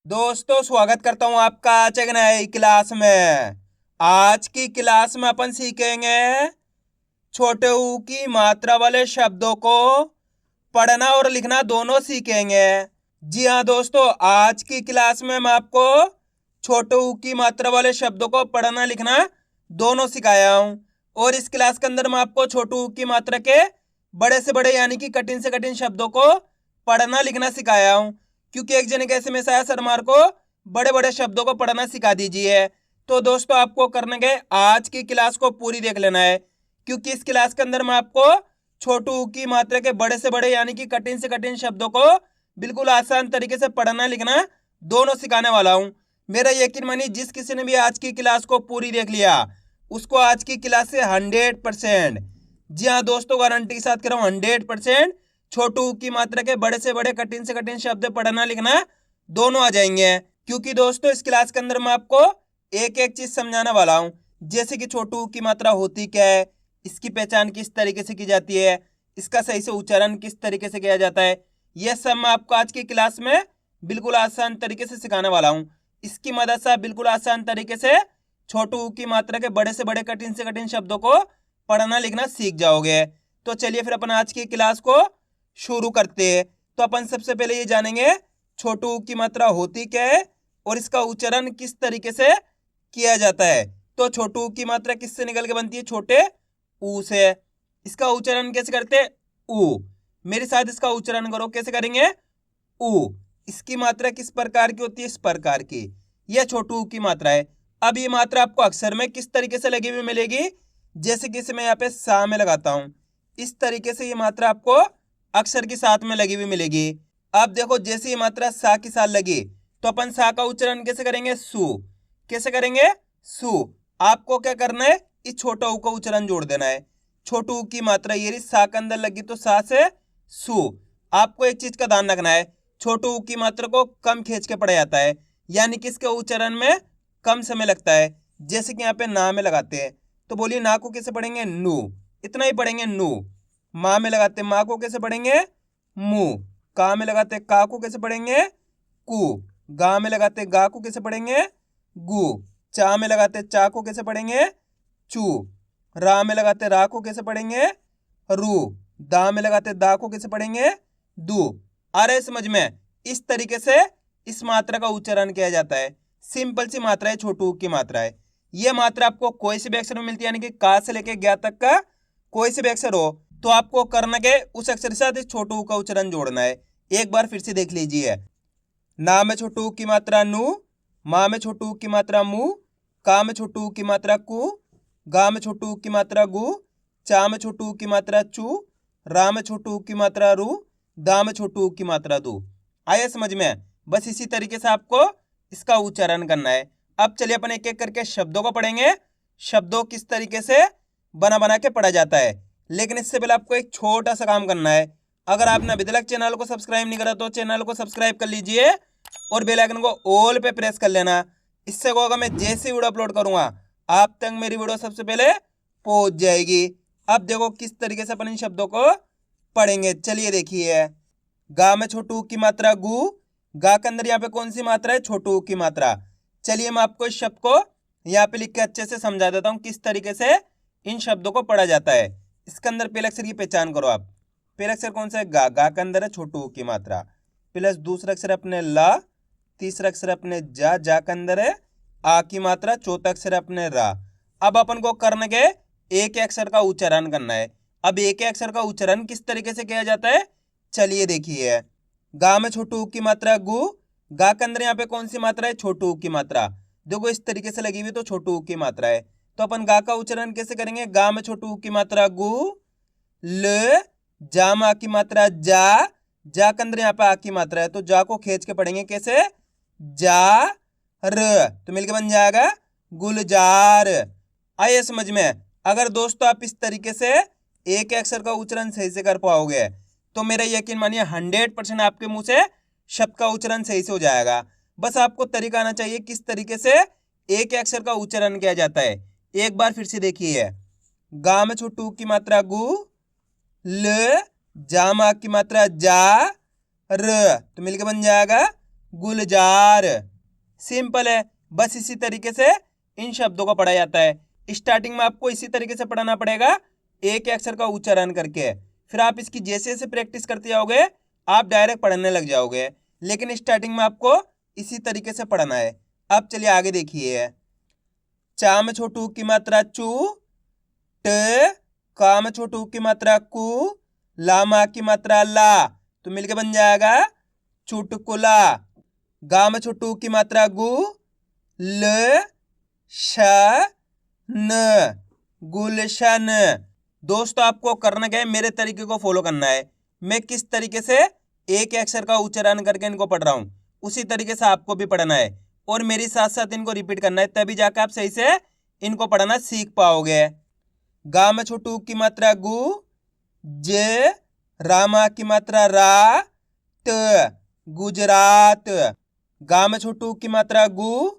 दोस्तों स्वागत करता हूं आपका आज एक नई क्लास में। आज की क्लास में अपन सीखेंगे छोटे ऊ की मात्रा वाले शब्दों को पढ़ना और लिखना दोनों सीखेंगे। जी हाँ दोस्तों, आज की क्लास में मैं आपको छोटे ऊ की मात्रा वाले शब्दों को पढ़ना लिखना दोनों सिखाया हूं। और इस क्लास के अंदर मैं आपको छोटे ऊ की मात्रा के बड़े से बड़े यानी कि कठिन से कठिन शब्दों को पढ़ना लिखना सिखाया हूं। क्योंकि एक जने कैसे में आया सर मार को बड़े बड़े शब्दों को पढ़ना सिखा दीजिए। तो दोस्तों आपको करने के आज की क्लास को पूरी देख लेना है, क्योंकि इस क्लास के अंदर मैं आपको छोटू ऊ की मात्रा के बड़े से बड़े यानी कि कठिन से कठिन शब्दों को बिल्कुल आसान तरीके से पढ़ना लिखना दोनों सिखाने वाला हूं। मेरा यकीन मानिए, जिस किसी ने भी आज की क्लास को पूरी देख लिया उसको आज की क्लास से 100%, जी हाँ दोस्तों गारंटी के साथ कह रहा हूं 100% छोटू ऊ की मात्रा के बड़े से बड़े कठिन से कठिन शब्द पढ़ना लिखना दोनों आ जाएंगे। क्योंकि दोस्तों इस क्लास के अंदर मैं आपको एक एक चीज समझाने वाला हूं, जैसे कि छोटू ऊ की मात्रा होती क्या है, इसकी पहचान किस तरीके से की जाती है, इसका सही से उच्चारण किस तरीके से किया जाता है, यह सब मैं आपको आज की क्लास में बिल्कुल आसान तरीके से सिखाने वाला हूँ। इसकी मदद से आप बिल्कुल आसान तरीके से छोटू ऊ की मात्रा के बड़े से बड़े कठिन से कठिन शब्दों को पढ़ना लिखना सीख जाओगे। तो चलिए फिर अपन आज की क्लास को शुरू करते हैं। तो अपन सबसे पहले ये जानेंगे छोटू ऊ की मात्रा होती क्या है और इसका उच्चारण किस तरीके से किया जाता है। तो छोटू ऊ की मात्रा किससे निकल के बनती है? छोटे ऊ से। इसका उच्चारण कैसे करते हैं? ऊ। मेरे साथ इसका उच्चारण करो, कैसे करेंगे? ऊ। इसकी मात्रा किस प्रकार की होती है? इस प्रकार की। यह छोटू ऊ की मात्रा है। अब ये मात्रा आपको अक्षर में किस तरीके से लगी हुई मिलेगी? जैसे कि मैं यहाँ पे सा में लगाता हूं, इस तरीके से ये मात्रा आपको अक्षर के साथ में लगी हुई मिलेगी। अब देखो, जैसे ये मात्रा सा के साथ लगी तो अपन सा का उच्चारण कैसे करेंगे? सु। कैसे करेंगे? सु। आपको क्या करना है? इस छोटा ऊ का उच्चारण जोड़ देना है। छोटू ऊ की मात्रा ये सा के अंदर लगी तो सा से सु। आपको एक चीज का ध्यान रखना है, छोटू ऊ की मात्रा को कम खींच के पढ़ा जाता है, यानी कि इसके उच्चारण में कम समय लगता है। जैसे कि यहाँ पे ना में लगाते हैं तो बोलिए ना को कैसे पढ़ेंगे? नू। इतना ही पढ़ेंगे नू। माँ में लगाते माँ को कैसे पढ़ेंगे? मु। का में लगाते का को कैसे पढ़ेंगे? कु। गा में लगाते गा को कैसे पढ़ेंगे? गु। चा में लगाते चा को कैसे पढ़ेंगे? चू। रा में लगाते रा को कैसे पढ़ेंगे? रू। दा में लगाते दा को कैसे पढ़ेंगे? दू। आ रहा है समझ में? इस तरीके से इस मात्रा का उच्चारण किया जाता है। सिंपल सी मात्रा है, छोटू की मात्रा है। यह मात्रा आपको कोई से भी अक्षर में मिलती है, यानी कि का से लेके ज्ञा तक का कोई से भी अक्षर हो तो आपको करना के उस अक्षर के साथ इस छोटू का उच्चारण जोड़ना है। एक बार फिर से देख लीजिए। ना में छोटू की मात्रा नू, माँ में छोटू की मात्रा मु, का में छोटू की मात्रा कु, गा में छोटू की मात्रा गु, चा में छोटू की मात्रा चू, रा में छोटू की मात्रा रू, दा में छोटू की मात्रा दू। आया समझ में? बस इसी तरीके से आपको इसका उच्चारण करना है। अब चलिए अपन एक एक करके शब्दों को पढ़ेंगे, शब्दों किस तरीके से बना बना के पढ़ा जाता है। लेकिन इससे पहले आपको एक छोटा सा काम करना है। अगर आपने अभी तक चैनल को सब्सक्राइब नहीं करा तो चैनल को सब्सक्राइब कर लीजिए और बेल आइकन को ऑल पे प्रेस कर लेना। इससे क्या होगा, मैं जैसे वीडियो अपलोड करूंगा आप तक मेरी वीडियो सबसे पहले पहुंच जाएगी। अब देखो किस तरीके से अपन इन शब्दों को पढ़ेंगे। चलिए देखिए। गा में छोटू की मात्रा गु, गा के अंदर यहाँ पे कौन सी मात्रा है? छोटू की मात्रा। चलिए मैं आपको इस शब्द को यहाँ पे लिख के अच्छे से समझा देता हूँ किस तरीके से इन शब्दों को पढ़ा जाता है। इसके अंदर पहले अक्षर की पहचान करो आप। पहला अक्षर कौन सा है? गा। गा के अंदर है छोटू की मात्रा, प्लस दूसरा अक्षर अपने ला, तीसरा अक्षर अपने जा, जा के अंदर है आ की मात्रा, चौथा अक्षर अपने रा। अब अपन को करने के एक अक्षर का उच्चारण करना है। अब एक अक्षर का उच्चारण किस तरीके से किया जाता है चलिए देखिए। गा में छोटू की मात्रा गु, गा के अंदर यहाँ पे कौन सी मात्रा है? छोटू की मात्रा। देखो इस तरीके से लगी हुई तो छोटू की मात्रा है। तो अपन गा का उच्चारण कैसे करेंगे? गा में छोटू की मात्रा गु, ल, जा में आ की मात्रा जा, जा के अंदर यहाँ पे आ की मात्रा है तो जा को खींच के पढ़ेंगे कैसे? जा र, तो मिलके बन जाएगा गुलजार। आइए समझ में? अगर दोस्तों आप इस तरीके से एक अक्षर का उच्चारण सही से कर पाओगे तो मेरा यकीन मानिए 100% आपके मुंह से शब्द का उच्चारण सही से हो जाएगा। बस आपको तरीका आना चाहिए किस तरीके से एक अक्षर का उच्चारण किया जाता है। एक बार फिर से देखिए। गा में छोटू की मात्रा गु, ल, जा में आ की मात्रा जा, र, तो मिलके बन जाएगा गुलजार। सिंपल है, बस इसी तरीके से इन शब्दों को पढ़ा जाता है। स्टार्टिंग में आपको इसी तरीके से पढ़ाना पड़ेगा, एक अक्षर का उच्चारण करके। फिर आप इसकी जैसे जैसे प्रैक्टिस करते जाओगे आप डायरेक्ट पढ़ने लग जाओगे, लेकिन स्टार्टिंग में आपको इसी तरीके से पढ़ना है। अब चलिए आगे देखिए। चा में छोटू की मात्रा चू, ट, का में छोटू की मात्रा कु, लामा की मात्रा ला, तो मिलके बन जाएगा चुटकुला। गा में छोटू की मात्रा गु, ल, श, न, गुलशन। दोस्तों आपको करना क्या है, मेरे तरीके को फॉलो करना है। मैं किस तरीके से एक अक्षर का उच्चारण करके इनको पढ़ रहा हूँ उसी तरीके से आपको भी पढ़ना है, और मेरे साथ साथ इनको रिपीट करना है, तभी जाकर आप सही से इनको पढ़ना सीख पाओगे। गा में छोटू की मात्रा गु, ज, रामा की मात्रा रा, त, गुजरात। गा में छोटू की मात्रा गु,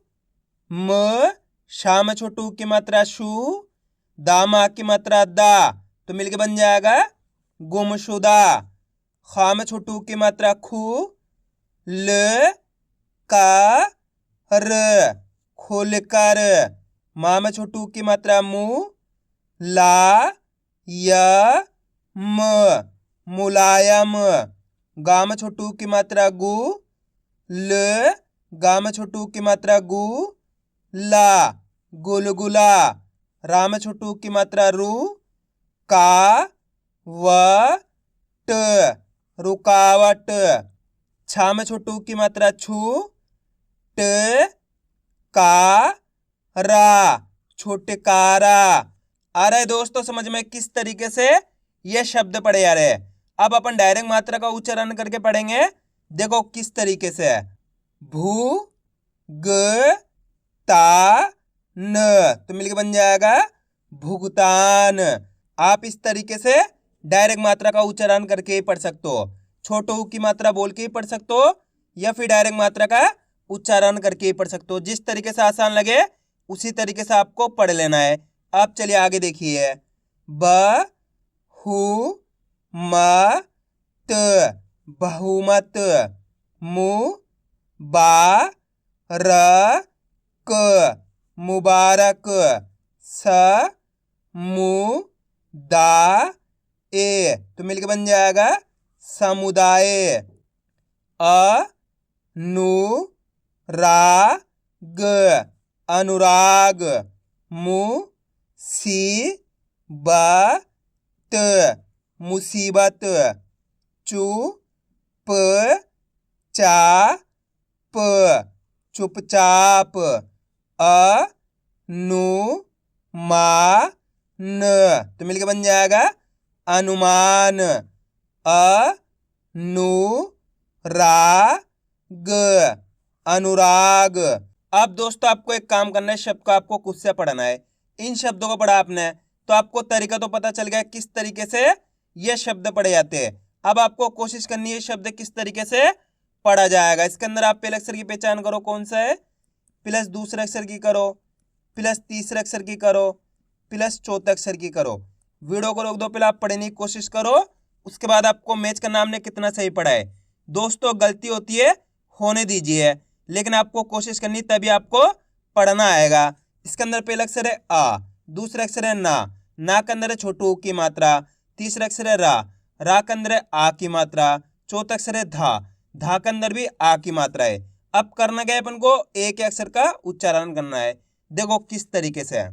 म, शा में छोटू की मात्रा शू, दामा की मात्रा दा, तो मिलके बन जाएगा गुमशुदा। खा में छोटू की मात्रा खू, ल, का, र, खुलकर। माँ में छोटू की मात्रा मु, ला, य, म, मुलायम। गा में छोटू की मात्रा गु, ल, गा में छोटू की मात्रा गु, ला, गुलगुला। रा में छोटू की मात्रा रू, का, व, ट, रुकावट। छा में छोटू की मात्रा छू, ट, का, रा, छुटकारा। आ रहा है दोस्तों समझ में किस तरीके से ये शब्द पढ़े जा रहे हैं। अब अपन डायरेक्ट मात्रा का उच्चारण करके पढ़ेंगे, देखो किस तरीके से है। भू, ग, ता, न, तो मिलके बन जाएगा भुगतान। आप इस तरीके से डायरेक्ट मात्रा का उच्चारण करके ही पढ़ सकते हो, छोटो ऊ की मात्रा बोल के ही पढ़ सकते हो, या फिर डायरेक्ट मात्रा का उच्चारण करके ही पढ़ सकते हो। जिस तरीके से आसान लगे उसी तरीके से आपको पढ़ लेना है। अब चलिए आगे देखिए। ब, हु, म, त, बहुमत। मु, बा, र, क, मुबारक। स, मु, दा, ए, तो मिलके बन जाएगा समुदाय। अ, नु, रा, ग, अनुराग। मु, सी, ब, त, मुसीबत। चु, प, चा, प, चुपचाप। अ, नु, मा, न, तो मिलके बन जाएगा अनुमान। अ, नु, रा, ग, अनुराग। अब दोस्तों आपको एक काम करना है, शब्द को आपको खुद से पढ़ना है। इन शब्दों को पढ़ा आपने तो आपको तरीका तो पता चल गया किस तरीके से ये शब्द पढ़े जाते हैं। अब आपको कोशिश करनी है शब्द किस तरीके से पढ़ा जाएगा। इसके अंदर आप पहले अक्षर की पहचान करो कौन सा है, प्लस दूसरे अक्षर की करो, प्लस तीसरे अक्षर की करो, प्लस चौथे अक्षर की करो। वीडियो को रोक दो, पहले आप पढ़ने की कोशिश करो, उसके बाद आपको मैच करना हमने कितना सही पढ़ा है। दोस्तों गलती होती है होने दीजिए, लेकिन आपको कोशिश करनी तभी आपको पढ़ना आएगा। इसके अंदर पहला अक्षर है आ, दूसरा अक्षर है ना के अंदर है छोटू की मात्रा, तीसरा अक्षर है रा के अंदर है आ की मात्रा, चौथा अक्षर है धा के अंदर भी आ की मात्रा है। अब करना क्या है, अपन को एक अक्षर का उच्चारण करना है। देखो किस तरीके से है।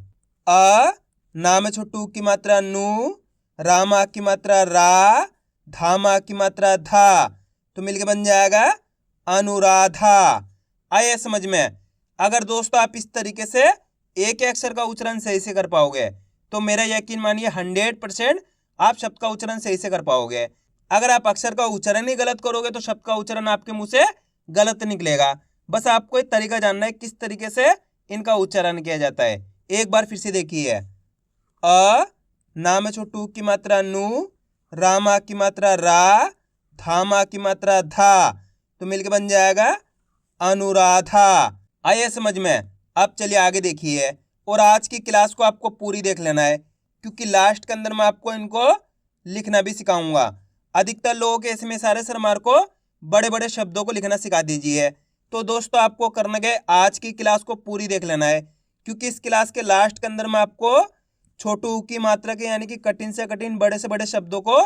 अ, ना में छोटू की मात्रा नु, रामा की मात्रा रा, धामा की मात्रा धा, तो मिलके बन जाएगा अनुराधा। आया समझ में। अगर दोस्तों आप इस तरीके से एक अक्षर का उच्चारण सही से कर पाओगे तो मेरा यकीन मानिए 100% आप शब्द का उच्चारण सही से कर पाओगे। अगर आप अक्षर का उच्चारण ही गलत करोगे तो शब्द का उच्चारण आपके मुंह से गलत निकलेगा। बस आपको एक तरीका जानना है किस तरीके से इनका उच्चारण किया जाता है। एक बार फिर से देखिए। अ, ना में छोटू की मात्रा नु, रामा की मात्रा रा, धामा की मात्रा धा, तो मिलके बन जाएगा अनुराधा। आइए समझ में। अब चलिए आगे देखिए, और आज की क्लास को आपको पूरी देख लेना है क्योंकि लास्ट के अंदर मैं आपको इनको लिखना भी सिखाऊंगा। अधिकतर लोगों के इसमें सारे सर मार को बड़े बड़े शब्दों को लिखना सिखा दीजिए, तो दोस्तों आपको करना क्या है, आज की क्लास को पूरी देख लेना है, क्योंकि इस क्लास के लास्ट के अंदर मैं आपको छोटू ऊ की मात्रा के यानी कि कठिन से कठिन बड़े से बड़े शब्दों को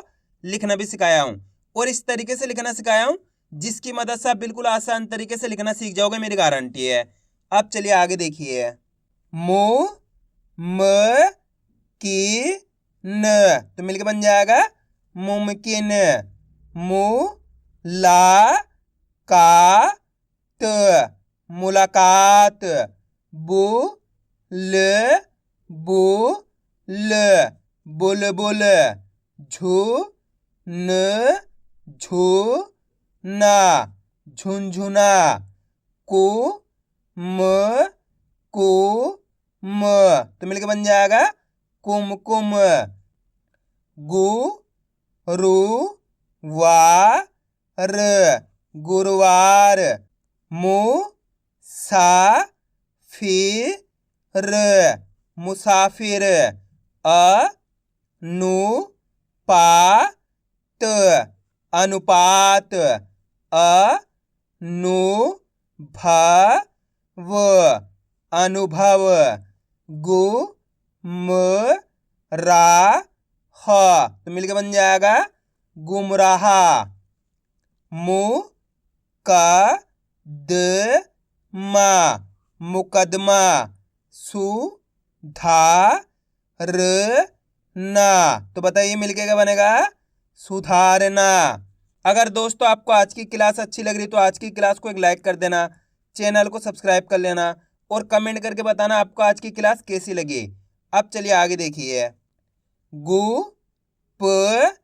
लिखना भी सिखाया हूं, और इस तरीके से लिखना सिखाया हूं जिसकी मदद से आप बिल्कुल आसान तरीके से लिखना सीख जाओगे, मेरी गारंटी है। अब चलिए आगे देखिए। मु म की न, तो मिलके बन जाएगा मुमकिन। मु ला का त, मुलाकात। बु ल बु ल, बुलबुल। झु न झु ना, झुनझुना। कु म कु म, तो मिलके बन जाएगा कुमकुम। गु रु वा र, गुरुवार। मु सा फी र, मुसाफिर। अ नु पा त, अनुपात। अ नु भ व, अनुभव। गु म रा ह, तो मिलके बन जाएगा गुमराह। मु क द मा, मुकदमा। सु धा र ना, तो बताइए मिलके क्या बनेगा, सुधारना। अगर दोस्तों आपको आज की क्लास अच्छी लग रही तो आज की क्लास को एक लाइक कर देना, चैनल को सब्सक्राइब कर लेना और कमेंट करके बताना आपको आज की क्लास कैसी लगी। अब चलिए आगे देखिए। गु प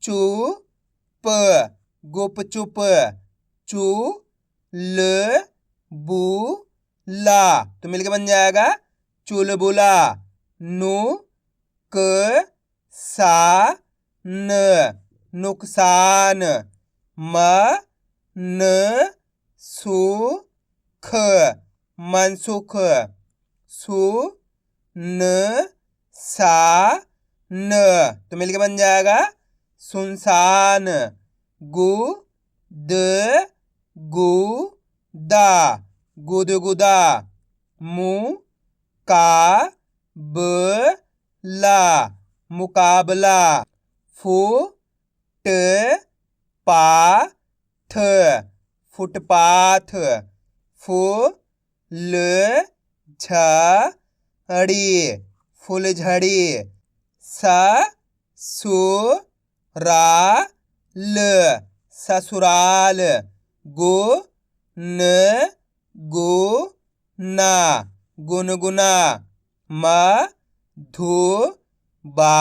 चु प, गुपचुप। चु ल बु ला, तो मिलके बन जाएगा चुलबुला। नु क सा न, नुकसान। म न सु ख, मनसुख। सु न सा न, तो मिलके बन जाएगा सुनसान। गु द गु दा, गुदगुदा। मु का ब ला, मुकाबला। फु ट पा थ, फुटपाथ। फु ल झड़ी, फुलझड़ी। स सु रा ल, ससुराल। गु न गु ना, गुनगुना। म धु बा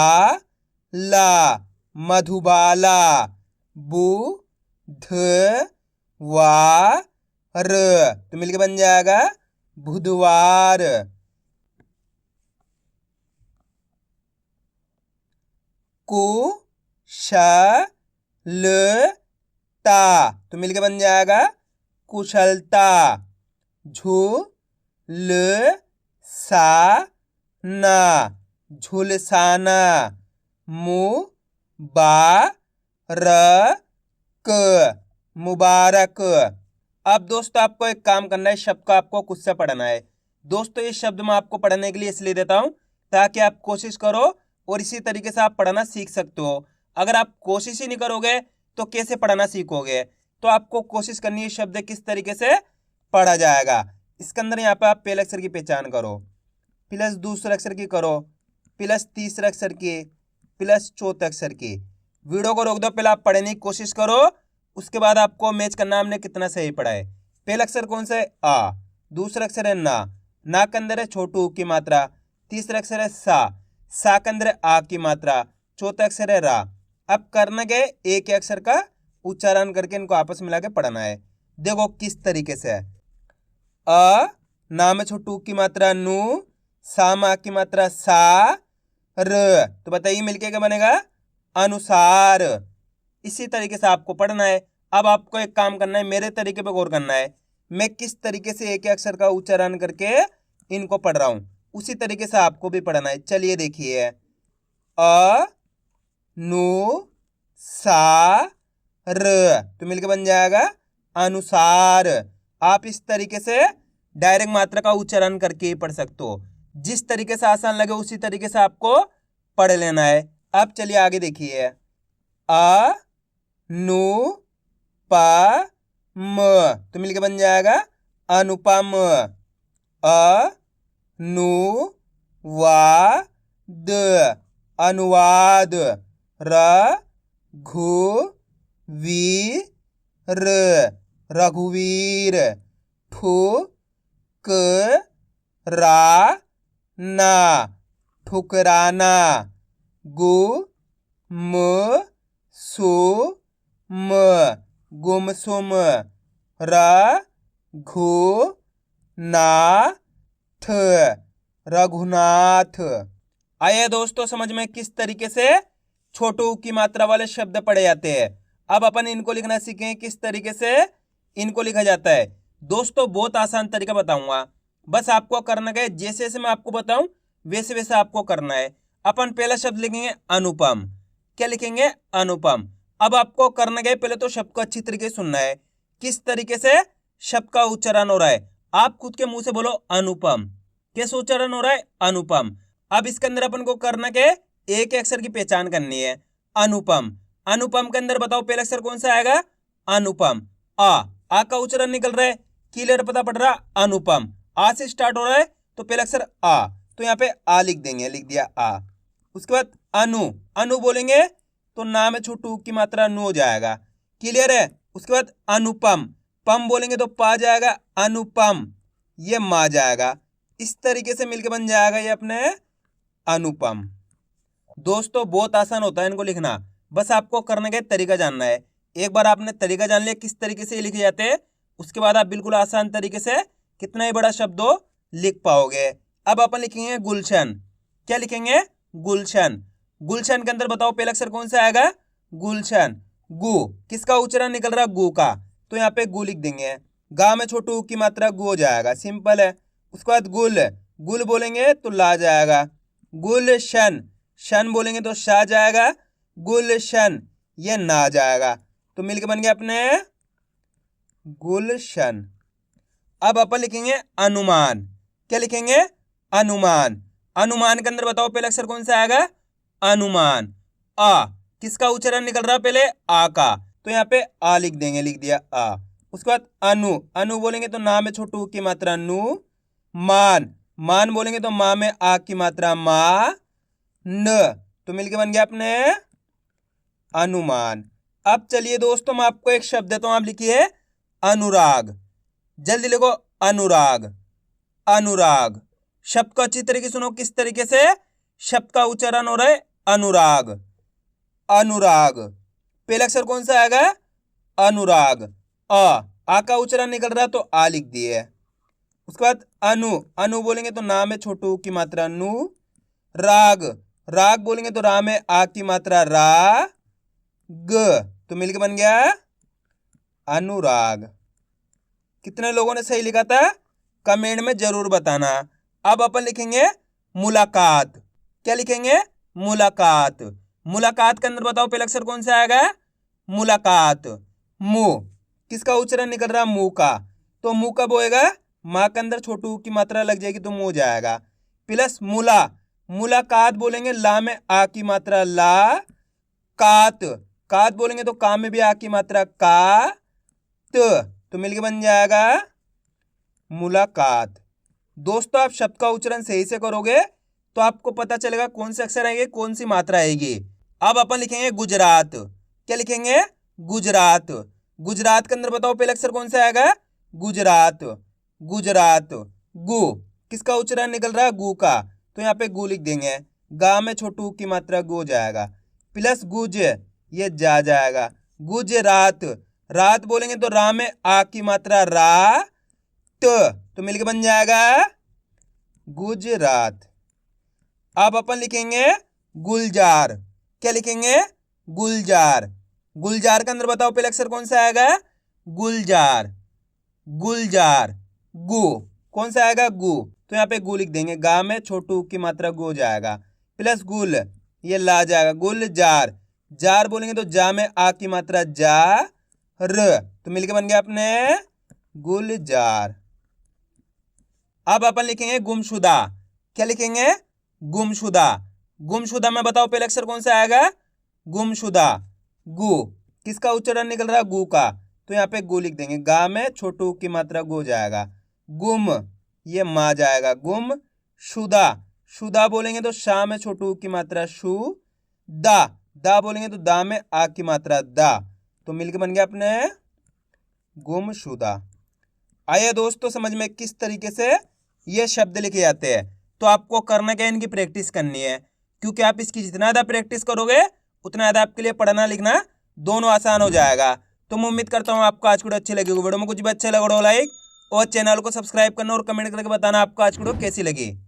ला, मधुबाला। बु ध वा र, तो मिलके बन जाएगा बुधवार। कु श ल ता, तो मिलके बन जाएगा कुशलता। झु ल सा ना, झुलसाना। मु बा र क, मुबारक। अब दोस्तों आपको एक काम करना है, शब्द को आपको खुद से पढ़ना है। दोस्तों ये शब्द मैं आपको पढ़ने के लिए इसलिए देता हूं ताकि आप कोशिश करो और इसी तरीके से आप पढ़ना सीख सकते हो। अगर आप कोशिश ही नहीं करोगे तो कैसे पढ़ना सीखोगे। तो आपको कोशिश करनी है शब्द किस तरीके से पढ़ा जाएगा। इसके अंदर यहाँ पे आप पहले अक्षर की पहचान करो, प्लस दूसरे अक्षर की करो, प्लस तीसरे अक्षर की, प्लस चौथे अक्षर की। वीडियो को रोक दो, पहले आप पढ़ने की कोशिश करो, उसके बाद आपको मैच करना हमने कितना सही पढ़ा है। पहला अक्षर कौन सा है, आ। दूसरा अक्षर है ना के अंदर है छोटू ऊ की मात्रा। तीसरा अक्षर है सा के अंदर है आ की मात्रा। चौथा अक्षर है रा। अब करना क्या है, एक अक्षर का उच्चारण करके इनको आपस में मिला के पढ़ना है। देखो किस तरीके से है। अ ना में छोटू की मात्रा नू, सा में आ की मात्रा सा, र, तो बताइए मिलके क्या बनेगा, अनुसार। इसी तरीके से आपको पढ़ना है। अब आपको एक काम करना है, मेरे तरीके पे गौर करना है। मैं किस तरीके से एक अक्षर का उच्चारण करके इनको पढ़ रहा हूं, उसी तरीके से आपको भी पढ़ना है। चलिए देखिए, अ नु सा र, तो मिलके बन जाएगा अनुसार। आप इस तरीके से डायरेक्ट मात्रा का उच्चारण करके ही पढ़ सकते हो। जिस तरीके से आसान लगे उसी तरीके से आपको पढ़ लेना है। अब चलिए आगे देखिए। अ नु प म तो मिलके बन जाएगा अनुपम। अ नु वा द अनुवाद। र घु वी र रघुवीर। ठु क रा ना ठुकराना। गु म सु म गुमसुम। र घु ना थ रघुनाथ। आइए दोस्तों समझ में किस तरीके से छोटे ऊ की मात्रा वाले शब्द पढ़े जाते हैं। अब अपन इनको लिखना सीखें किस तरीके से इनको लिखा जाता है। दोस्तों बहुत आसान तरीका बताऊंगा, बस आपको करना है जैसे जैसे मैं आपको बताऊं वैसे वैसे आपको करना है। अपन पहला शब्द लिखेंगे अनुपम। क्या लिखेंगे? अनुपम। अब आपको करना है पहले तो शब्द को अच्छी तरीके से सुनना है किस तरीके से शब्द का उच्चारण हो रहा है। आप खुद के मुंह से बोलो अनुपम। कैसे उच्चारण हो रहा है? अनुपम। अब इसके अंदर अपन को करना के एक अक्षर की पहचान करनी है। अनुपम। अनुपम के अंदर बताओ पहला अक्षर कौन सा आएगा? अनुपम। आ का उच्चारण निकल रहा है, क्लियर पता पड़ रहा? अनुपम। आ से स्टार्ट हो रहा है तो पहला अक्षर आ, तो यहाँ पे आ लिख देंगे, लिख दिया आ। उसके बाद अनु। अनु बोलेंगे तो नाम में छोटू की मात्रा नु हो जाएगा, क्लियर है? उसके बाद अनुपम। पम बोलेंगे तो पा जाएगा, अनुपम ये मा जाएगा। इस तरीके से मिलके बन जाएगा ये अपने अनुपम। दोस्तों बहुत आसान होता है इनको लिखना, बस आपको करने का तरीका जानना है। एक बार आपने तरीका जान लिया किस तरीके से लिखे जाते हैं, उसके बाद आप बिल्कुल आसान तरीके से कितना ही बड़ा शब्द हो लिख पाओगे। अब अपन लिखेंगे गुलशन। क्या लिखेंगे? गुलशन। गुलशन के अंदर बताओ पहला अक्षर कौन सा आएगा? गुलशन। गु किसका उच्चारण निकल रहा? गु का, तो यहाँ पे गु लिख देंगे। गा में छोटू की मात्रा गु हो जाएगा, सिंपल है। उसके बाद गुल। गुल बोलेंगे तो ला जाएगा। गुलशन। शन बोलेंगे तो शा जाएगा। गुलशन ये ना जाएगा, तो मिलके बन गया अपने गुलशन। अब अपन लिखेंगे अनुमान। क्या लिखेंगे? अनुमान। अनुमान के अंदर बताओ पहला अक्षर कौन सा आएगा? अनुमान। आ किसका उच्चारण निकल रहा पहले? आ का, तो यहाँ पे आ लिख देंगे, लिख दिया आ। उसके बाद अनु। अनु बोलेंगे तो ना में छोटू की मात्रा नु। मान। मान बोलेंगे तो माँ में आ की मात्रा मा। न तो मिलके बन गया अपने अनुमान। अब चलिए दोस्तों मैं आपको एक शब्द देता हूं, आप लिखिए अनुराग। जल्दी लिखो अनुराग। अनुराग शब्द को अच्छी तरीके सुनो किस तरीके से शब्द का उच्चारण हो रहा है। अनुराग। अनुराग पहला अक्षर कौन सा आएगा? अनुराग। आ का उच्चारण निकल रहा तो आ लिख दिए। उसके बाद अनु। अनु बोलेंगे तो ना में छोटू की मात्रा नु। राग। राग बोलेंगे तो रा में आ की मात्रा रा। ग तो मिलके बन गया अनुराग। कितने लोगों ने सही लिखा था कमेंट में जरूर बताना। अब अपन लिखेंगे मुलाकात। क्या लिखेंगे? मुलाकात। मुलाकात के अंदर बताओ पहला अक्षर कौन सा आएगा? मुलाकात। मुंह किसका उच्चारण निकल रहा? मुंह का, तो मुंह कब होएगा? माँ के अंदर छोटू की मात्रा लग जाएगी तो मुंह हो जाएगा। प्लस मुला। मुलाकात बोलेंगे ला में आ की मात्रा ला। कात। कात बोलेंगे तो का में भी आ की मात्रा का। तो मिलके बन जाएगा मुलाकात। दोस्तों आप शब्द का उच्चारण सही से करोगे तो आपको पता चलेगा कौन से अक्षर आएंगे, कौन सी मात्रा आएगी। अब अपन लिखेंगे गुजरात। क्या लिखेंगे? गुजरात। गुजरात के अंदर बताओ पहला अक्षर कौन सा आएगा? गुजरात। गुजरात। गु किसका उच्चारण निकल रहा है? गु का, तो यहाँ पे गु लिख देंगे। गा में छोटू की मात्रा गु हो जाएगा। प्लस गुज ये जा जाएगा। गुजरात। रात बोलेंगे तो रा में आ की मात्रा रा। तो मिलके बन जाएगा गुजरात। अब अपन लिखेंगे गुलजार। क्या लिखेंगे? गुलजार। गुलजार के अंदर बताओ पहला अक्षर कौन सा आएगा? गुलजार। गुलजार। गु कौन सा आएगा? गु, तो यहाँ पे गु लिख देंगे। गा में छोटू की मात्रा गु हो जाएगा। प्लस गुल ये ला जाएगा। गुलजार। जार बोलेंगे तो जा में आ की मात्रा जा। र तो मिलके बन गया अपने गुलजार। अब अपन लिखेंगे गुमशुदा। क्या लिखेंगे? गुमशुदा। गुमशुदा में बताओ पहले अक्षर कौन सा आएगा? गुमशुदा। गु किसका उच्चारण निकल रहा है? गु का। तो यहाँ पे गु लिख देंगे। गा में छोटू की मात्रा गु जाएगा। गुम ये मा जाएगा। गुम शुदा। शुदा बोलेंगे तो शा में छोटू की मात्रा शु। दा दा बोलेंगे तो दा में आ की मात्रा दा। तो मिलके बन गया अपने गुमशुदा। आइए दोस्तों समझ में किस तरीके से ये शब्द लिखे जाते हैं। तो आपको करना क्या है? इनकी प्रैक्टिस करनी है, क्योंकि आप इसकी जितना ज़्यादा प्रैक्टिस करोगे उतना ज़्यादा आपके लिए पढ़ना लिखना दोनों आसान हो जाएगा। तो मैं उम्मीद करता हूँ आपको आज की वीडियो अच्छी लगी होगी। वीडियो में कुछ भी अच्छा लगा हो लाइक और चैनल को सब्सक्राइब करना और कमेंट करके बताना आपको आज की वीडियो कैसी लगी।